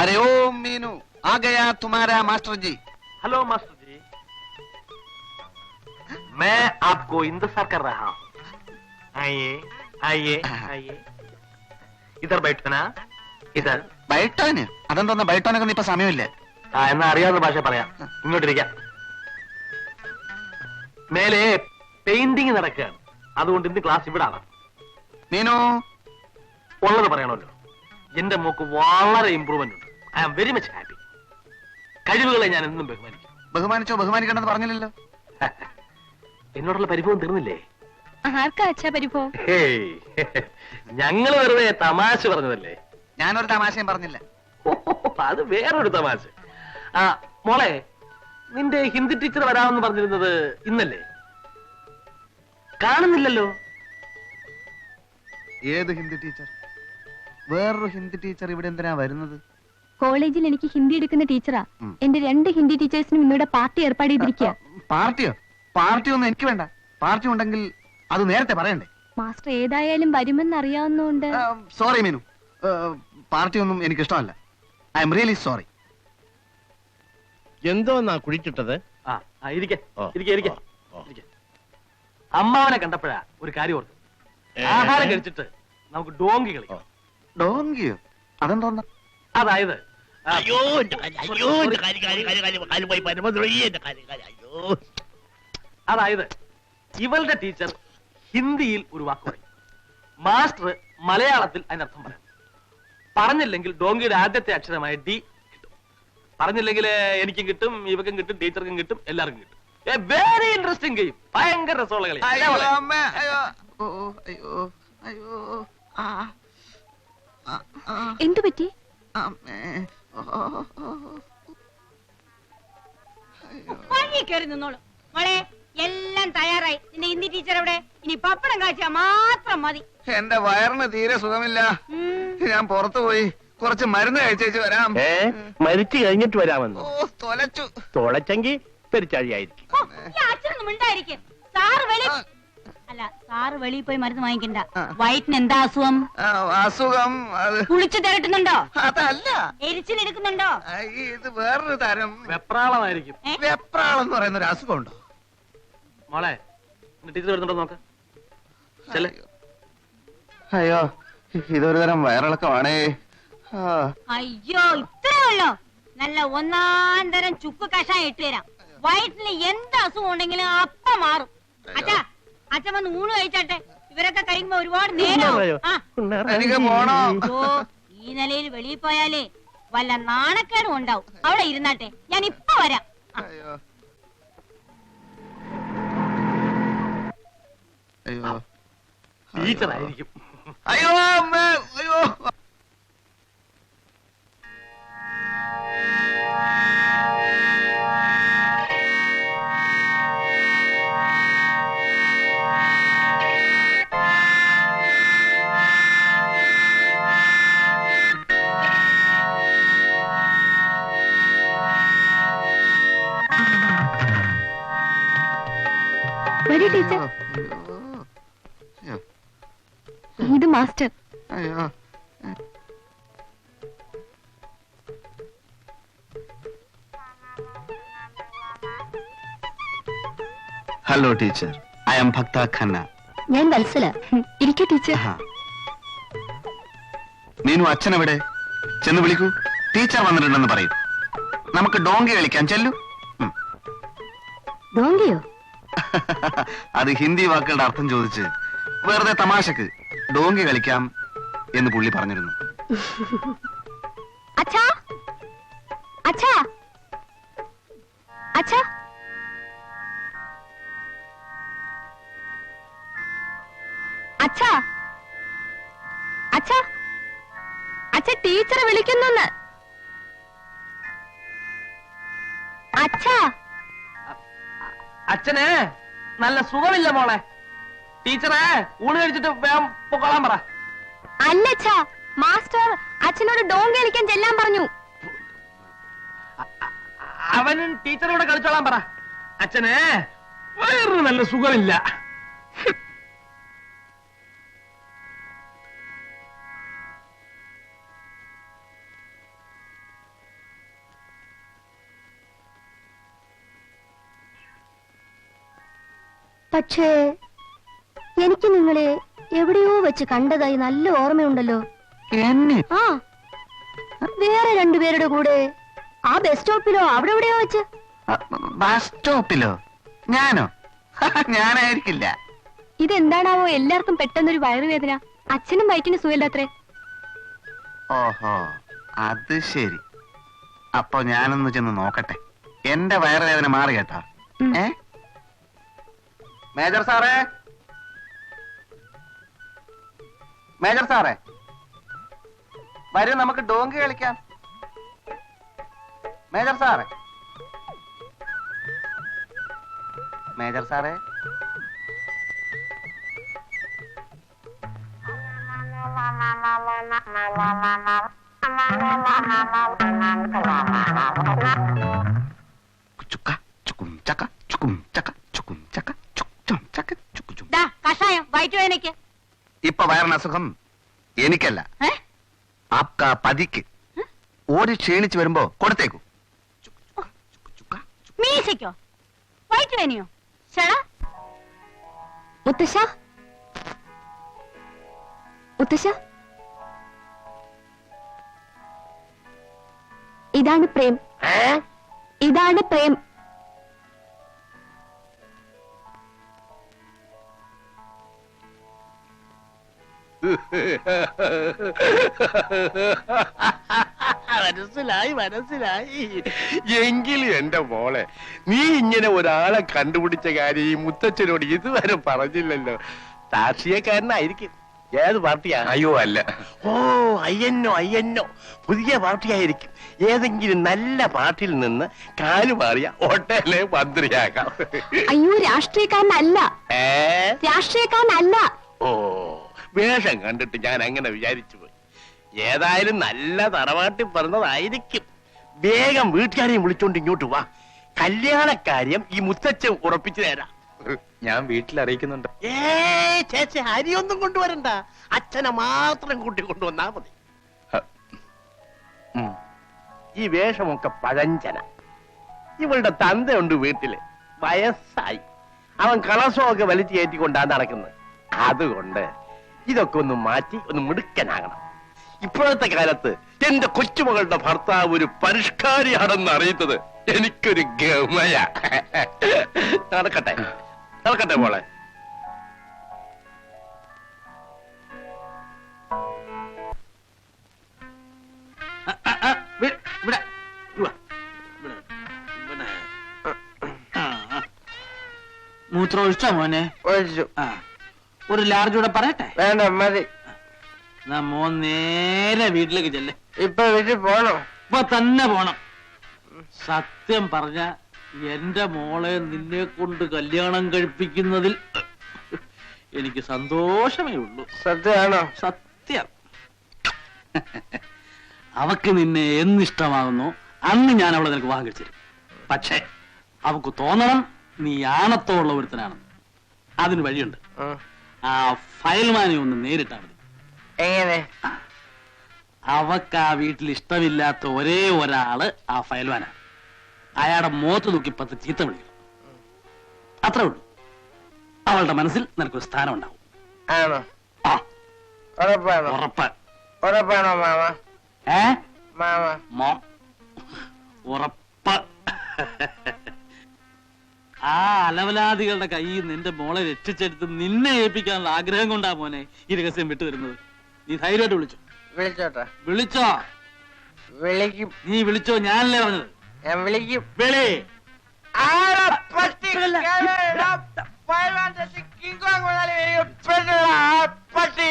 अरे ओ मीनू, आ गया तुम्हारा मास्टर जी। हेलो मास्टर जी, मैं आपको इंतजार कर रहा हूँ। आइए आइए आइए, इधर बैठना, इधर. ബൈട്ടോന് അതെന്തോന്ന ബൈട്ടോനൊക്കെ ഇപ്പൊ സമയമില്ലേ? എന്നാ അറിയാവുന്ന ഭാഷ പറയാം. ഇങ്ങോട്ടിരിക്കാം. മേലെ പെയിന്റിങ് നടക്കുകയാണ്, അതുകൊണ്ട് ഇന്ന് ക്ലാസ് ഇവിടെ ആണ്. മീനു ഉള്ളത് പറയണമല്ലോ, എന്റെ മോക്ക് വളരെ ഇമ്പ്രൂവ്മെന്റ് ഉണ്ട്. I am very much happy. കഴിവുകളെ ഞാൻ എന്നും ബഹുമാനിക്കും. ബഹുമാനിച്ചോ? ബഹുമാനിക്കണ്ടെന്ന് പറഞ്ഞില്ലല്ലോ. എന്നോടുള്ള പരിഭവം തീർന്നില്ലേ? ആർക്കാ അച്ഛാ പരിഭവം? ഞങ്ങള് വെറുതെ തമാശ പറഞ്ഞതല്ലേ. ഞാനൊരു തമാശയും പറഞ്ഞില്ല. അത് വേറൊരു തമാശ. ആ മോളെ, നിന്റെ ഹിന്ദി ടീച്ചർ വരാമെന്ന് പറഞ്ഞിരുന്നത് ഇന്നല്ലേ? കാണുന്നില്ലല്ലോ. ഏത് ഹിന്ദി ടീച്ചർ? വേറൊരു ഹിന്ദി ടീച്ചർ ഇവിടെ എന്തിനാ വരുന്നത്? കോളേജിൽ എനിക്ക് ഹിന്ദി എടുക്കുന്ന ടീച്ചറാ. എന്റെ 2 ഹിന്ദി ടീച്ചേഴ്സിനും ഇന്നിവിടെ പാർട്ടി ഏർപ്പാട് ചെയ്തിരിക്കുക. പാർട്ടിയോ? പാർട്ടിയൊന്നും എനിക്ക് വേണ്ട. പാർട്ടി ഉണ്ടെങ്കിൽ അത് നേരത്തെ പറയണ്ടേ? മാസ്റ്റർ ഏതായാലും വരുമെന്ന് അറിയാവുന്നതുകൊണ്ട്. സോറി മീനു, പാർട്ടി ഒന്നും എനിക്ക് ഇഷ്ടമല്ല. I am really sorry. എന്തോന്നാ കുഴിച്ചിട്ടത്? അമ്മാവനെ കണ്ടപ്പോഴാ ഒരു കാര്യം ഓർത്തു. ആഹാരം കഴിച്ചിട്ട് നമുക്ക് ഡോങ്കി കളിക്കാം. ഡോങ്കിയോ? അതെന്തോന്നാ? അതായത് അതായത് ഇവളുടെ ടീച്ചർ ഹിന്ദിയിൽ ഒരു വാക്ക് പറയും, മാസ്റ്റർ മലയാളത്തിൽ അതിനർത്ഥം പറയാം. പറഞ്ഞില്ലെങ്കിൽ ഡോങ്കിയുടെ ആദ്യത്തെ അക്ഷരമായ ഡി കിട്ടും. പറഞ്ഞില്ലെങ്കിൽ എനിക്കും കിട്ടും, ഇവക്കും കിട്ടും, ടീച്ചർക്കും കിട്ടും, എല്ലാവർക്കും കിട്ടും. Very interesting game. ഭയങ്കര രസമുള്ള കളി. എന്തു പറ്റി? കയറി നിന്നോളൂ മോളെ, എല്ലാം തയ്യാറായി. നിന്റെ ഹിന്ദി ടീച്ചർ എവിടെ? ഇനി പപ്പടം കാഴ്ച മാത്രം മതി. എന്റെ വയറിന് തീരെ സുഖമില്ല. ഞാൻ പുറത്തു പോയി കുറച്ച് മരുന്ന് കഴിച്ചേച്ച് വരാം. മരിച്ചു കഴിഞ്ഞിട്ട് വരാമെന്ന്? തൊലച്ചു. തൊളച്ചെങ്കിൽ പെരിച്ചാഴിയായിരിക്കും. അച്ഛനൊന്നും ഉണ്ടായിരിക്കും. സാറ് വെളിയിൽ പോയി മരുന്ന് വാങ്ങിക്കണ്ട. വയറ്റിന് എന്താ അസുഖം? അസുഖം കുളിച്ചു തിരട്ടുന്നുണ്ടോ? അതല്ല. എരിച്ചിലെടുക്കുന്നുണ്ടോ? ഇത് വേറൊരു തരം വെപ്രാളമായിരിക്കും. വെപ്രാളം എന്ന് പറയുന്ന ഒരു അസുഖം ഉണ്ടോ മോളെ? ടീച്ചർ വരുന്നുണ്ടോ നോക്ക്. അയ്യോ, ഇതൊരു തരം വയറിളക്കമാണേ. അയ്യോ, ഇത്രേ ഉള്ളോ? നല്ല 1-ാം തരം ചുക്ക് കഷായം ഇട്ടുതരാം. വയറ്റിന് എന്ത് അസുഖം ഉണ്ടെങ്കിലും അപ്പ മാറും. അച്ഛാ, അച്ഛൻ വന്ന് ഊണ് കഴിച്ചാട്ടെ. ഇവരൊക്കെ കഴിക്കുമ്പോ ഒരുപാട് നേരം. എനിക്ക് പോണോ? ഈ നിലയിൽ വെളിയിൽ പോയാലേ വല്ല നാണക്കേടും ഉണ്ടാവും. അവിടെ ഇരുന്നാട്ടെ, ഞാൻ ഇപ്പൊ വരാം. അയ്യോ, ടീച്ചറായിരിക്കും. അയ്യോ അമ്മ, അയ്യോ. വരൂ ടീച്ചർ. ഇത് മാസ്റ്റർ. അയ്യോ, ഹലോ ടീച്ചർ, ഐ ആം ഭക്ത ഖന്ന. ഞാൻ വത്സല. ഇരിക്കൂ ടീച്ചർ. മീനു, അച്ഛനെവിടെ? ചെന്ന് വിളിക്കൂ. ടീച്ചർ വന്നിട്ടുണ്ടെന്ന് പറയും. നമുക്ക് ഡോങ്കി കളിക്കാൻ. ചെല്ലു. ഡോങ്കിയോ? അത് ഹിന്ദി വാക്കുകളുടെ അർത്ഥം ചോദിച്ച് വെറുതെ തമാശക്ക് ഡോങ്കി കളിക്കാം എന്ന് പുള്ളി പറഞ്ഞിരുന്നു. അച്ഛാ, അച്ഛാ, അച്ഛാ, അച്ഛാ, അച്ഛാ, അച്ഛ ടീച്ചർ വിളിക്കുന്നു. അച്ഛാ, അച്ഛന് നല്ല സുഖമില്ല മോളെ. ടീച്ചറെ ഊണ് കഴിച്ചിട്ട് വേഗം പൊക്കോളാൻ പറ. അല്ലച്ഛാ, മാസ്റ്റർ അച്ഛനോട് ഡോങ്കി കളിക്കാൻ ചെല്ലാൻ പറഞ്ഞു. അവനും ടീച്ചറോട് കളിച്ചോളാൻ പറ. അച്ഛന് വേറൊരു നല്ല സുഖമില്ല. പക്ഷേ എനിക്ക് നിങ്ങളെ എവിടെയോ വെച്ച് കണ്ടതായി നല്ല ഓർമ്മയുണ്ടല്ലോ. എന്നെ ആ, വേറെ രണ്ടുപേരുടെ കൂടെ ആ ബസ് സ്റ്റോപ്പിലോ അവിടെ എവിടെയോ വെച്ച്. ബസ് സ്റ്റോപ്പിലോ? ഞാനോ? ഞാനായിരിക്കില്ല. ഇതെന്താണാവോ എല്ലാവർക്കും പെട്ടെന്നൊരു വയറുവേദന? അച്ഛനും വയറ്റിന് സുഖമില്ലാത്രേ. ഓഹോ, അത് ശരി. അപ്പൊ ഞാനൊന്ന് ചെന്ന് നോക്കട്ടെ. എന്റെ വയറുവേദന മാറി കേട്ടോ. ഉം. മേജർ സാറേ, മേജർ സാറേ, വരൂ നമുക്ക് ഡോങ്കി കളിക്കാം. മേജർ സാറേ, മേജർ സാറേ, ചുക്ക ചുക്കും ചക്ക ചുക്കും ചക്ക ചുക്കും ചക്ക ചുക്കും ചക്ക ചുക്കു ചും. ദാ കഷായം വയറ്റുവേദനയ്ക്ക്. ഇപ്പൊ വയറിന് അസുഖം എനിക്കല്ല, ഏ? ആപ്കാ പതിക്ക്. ഓടി ക്ഷീണിച്ചു വരുമ്പോ കൊടുത്തേക്കൂ. മീശയ്ക്കോ? വയറ്റുവേദനയോ? ചേടാ മുത്തശ്ശ, മുത്തശ്ശ, ഇതാണ് പ്രേം. ഇതാണ് പ്രേം. മനസ്സിലായി. എങ്കിലും എന്റെ മോളെ, നീ ഇങ്ങനെ ഒരാളെ കണ്ടുപിടിച്ച കാര്യം ഈ മുത്തച്ഛനോട് ഇതുവരെ പറഞ്ഞില്ലല്ലോ. രാഷ്ട്രീയക്കാരനായിരിക്കും. ഏത് പാർട്ടിയാ? അയ്യോ അല്ല. ഓ, അയ്യന്നോ പുതിയ പാർട്ടിയായിരിക്കും. ഏതെങ്കിലും നല്ല പാർട്ടിയിൽ നിന്ന് കാലുമാറിയ ഒട്ടേലെ മന്ത്രിയാകാം. അയ്യോ, രാഷ്ട്രീയക്കാരനല്ല, ഏ? രാഷ്ട്രീയക്കാരനല്ല. ഓ, വേഷം കണ്ടിട്ട് ഞാൻ അങ്ങനെ വിചാരിച്ചു പോയി. ഏതായാലും നല്ല തറവാട്ടിൽ പറഞ്ഞതായിരിക്കും. വേഗം വീട്ടുകാരെയും വിളിച്ചോണ്ട് ഇങ്ങോട്ട് വാ. കല്യാണക്കാര്യം ഈ മുത്തച്ഛൻ ഉറപ്പിച്ചു തരാം. ഞാൻ വീട്ടിൽ അറിയിക്കുന്നുണ്ട്. ചേച്ചി, അരിയൊന്നും കൊണ്ടുവരണ്ട. അച്ഛനെ മാത്രം കൂട്ടി കൊണ്ടുവന്നാ മതി. ഈ വേഷമൊക്കെ പഴഞ്ചന. ഇവളുടെ തന്തയുണ്ട് വീട്ടില്, വയസ്സായി. അവൻ കളസമൊക്കെ വലിച്ചു കയറ്റിക്കൊണ്ടാണ് നടക്കുന്നത്. അതുകൊണ്ട് ഇതൊക്കെ ഒന്ന് മാറ്റി ഒന്ന് മിടുക്കനാകണം. ഇപ്പോഴത്തെ കാലത്ത് എന്റെ കൊച്ചുമകളുടെ ഭർത്താവ് ഒരു പരിഷ്കാരിയാണെന്ന് അറിയുന്നത് എനിക്കൊരു ഗമയ. നടക്കട്ടെ മോളെ. മൂത്രം ഒഴിച്ചോ മോനെ? ഒഴിച്ചു. ഒരു ലാർജ് കൂടെ പറയട്ടെ? വേണ്ട, മതി. മോൻ നേരെ വീട്ടിലേക്ക് ചെല്ലേ. ഇപ്പൊ വീട്ടിൽ പോണോ? ഇപ്പൊ തന്നെ പോണം. സത്യം പറഞ്ഞ എന്റെ മോളെ നിന്നെ കൊണ്ട് കല്യാണം കഴിപ്പിക്കുന്നതിൽ എനിക്ക് സന്തോഷമേ ഉള്ളൂ. സത്യമാണോ? സത്യം. അവക്ക് നിന്നെ എന്നിഷ്ടമാകുന്നു അന്ന് ഞാൻ അവളെ നിനക്ക് വിവാഹം കഴിച്ചിരും. പക്ഷേ അവക്ക് തോന്നണം നീ ആണത്തോള്ള ഒരുത്തനാണ്. അതിന് വഴിയുണ്ട്. ആ ഫയൽമാനെ ഒന്ന് നേരിട്ടാ മതി. എങ്ങനെ? അവക്ക് ആ വീട്ടിൽ ഇഷ്ടമില്ലാത്ത ഒരേ ഒരാള് ആ ഫയൽമാനാണ്. അയാളുടെ മുഖത്ത് നോക്കി 10 ചീത്ത വിളിക്കണം. അത്രേ ഉള്ളൂ. അവളുടെ മനസ്സിൽ നിനക്കൊരു സ്ഥാനം ഉണ്ടാവും. ആണോ? ആ, ഉറപ്പാണോ? ഉറപ്പ്. ഉറപ്പാണോ മാമ? മാമ മോം ഉറപ്പ്. ആ അലവലാദികളുടെ കയ്യിൽ നിന്റെ മോളെ രക്ഷിച്ചെടുത്ത് നിന്നെ ഏൽപ്പിക്കാനുള്ള ആഗ്രഹം കൊണ്ടാ മോനെ ഈ രഹസ്യം വിട്ടുതരുന്നത്. നീ ധൈര്യമായിട്ട് വിളിച്ചോ. വിളിച്ചോട്ടെ? വിളിച്ചോ? വിളിക്കും. നീ വിളിച്ചോ? ഞാനല്ലേ പറഞ്ഞത്. ഞാൻ വിളിക്കും. വിളി. പട്ടി